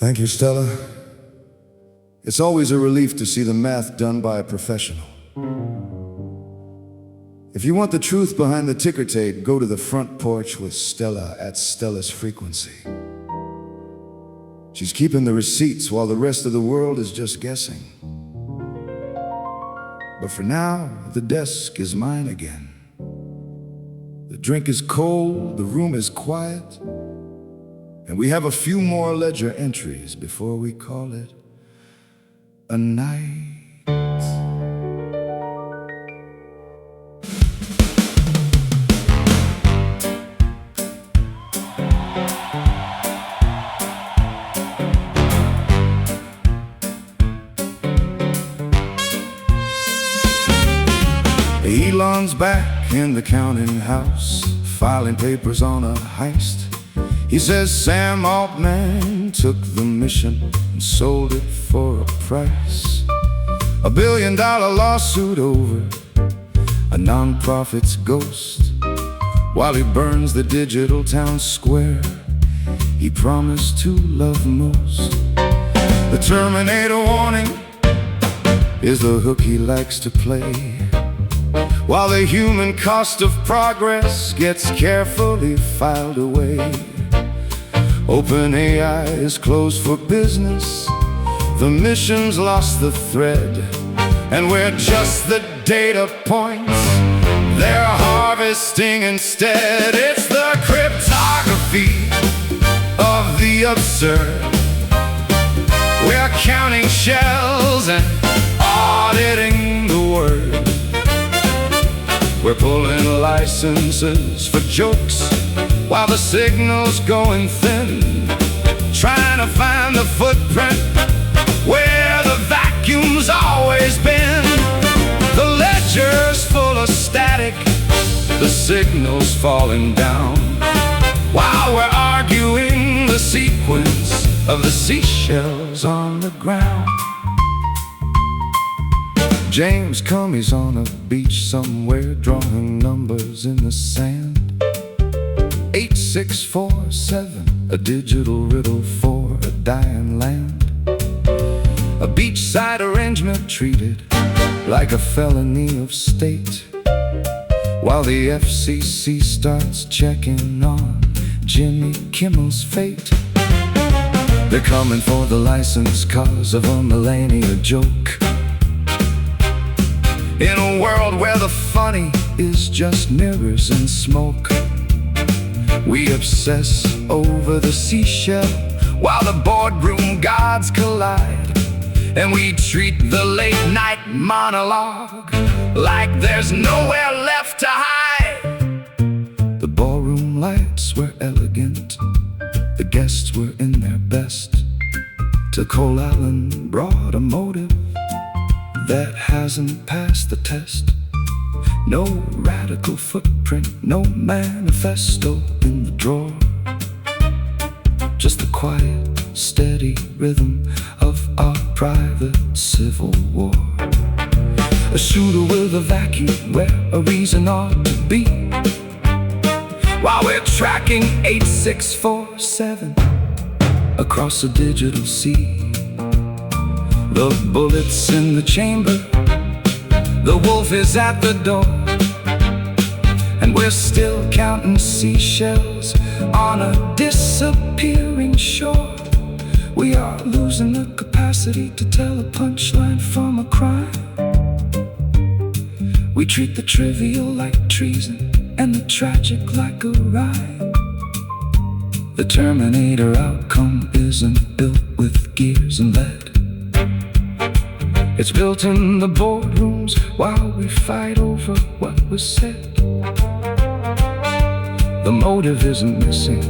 Thank you, Stella. It's always a relief to see the math done by a professional. If you want the truth behind the ticker tape, go to the front porch with Stella at Stella's Frequency. She's keeping the receipts while the rest of the world is just guessing. But for now, the desk is mine again. The drink is cold, the room is quiet, and we have a few more ledger entries before we call it a night. Elon's back in the counting house, filing papers on a heist. He says Sam Altman took the mission and sold it for a price. $1 billion lawsuit over a non-profit's ghost. While he burns the digital town square he promised to love most. The Terminator warning is the hook he likes to play, while the human cost of progress gets carefully filed away. OpenAI is closed for business, the mission's lost the thread, and we're just the data points they're harvesting instead. It's the cryptography of the absurd. We're counting shells and auditing the word. We're pulling licenses for jokes while the signal's going thin, trying to find the footprint where the vacuum's always been. The ledger's full of static, the signal's falling down, while we're arguing the sequence of the seashells on the ground. James Comey's on a beach somewhere, drawing numbers in the sand. 8647, a digital riddle for a dying land. A beachside arrangement treated like a felony of state, while the FCC starts checking on Jimmy Kimmel's fate. They're coming for the license cause of a millennia joke. In a world where the funny is just mirrors and smoke, we obsess over the seashell while the boardroom gods collide, and we treat the late night monologue like there's nowhere left to hide. The ballroom lights were elegant, the guests were in their best, till Cole Allen brought a motive that hasn't passed the test. No radical footprint, no manifesto in the drawer, just the quiet, steady rhythm of our private civil war. A shooter with a vacuum where a reason ought to be, while we're tracking 8647 across a digital sea. The bullet's in the chamber, the wolf is at the door, and we're still counting seashells on a disappearing shore. We are losing the capacity to tell a punchline from a crime. We treat the trivial like treason and the tragic like a rhyme. The Terminator outcome isn't built with gears and lead. It's built in the boardrooms while we fight over what was said. The motive isn't missing,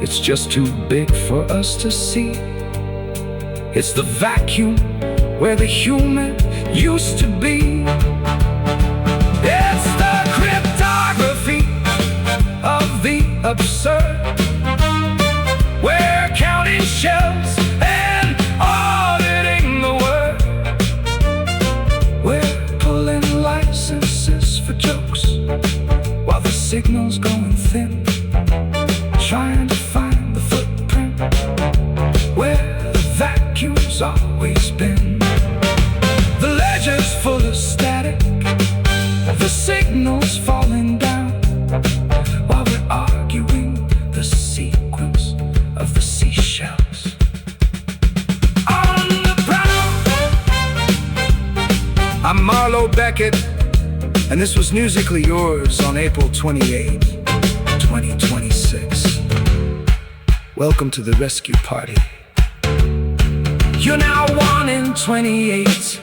it's just too big for us to see. It's the vacuum where the human used to be. It's the cryptography of the absurd. We're counting shells and auditing the word. We're pulling licenses for jokes while the signal's going thin, trying to find the footprint I'm Marlo Beckett, and this was Musically Yours on April 28, 2026. Welcome to the rescue party. You're now 1 in 28.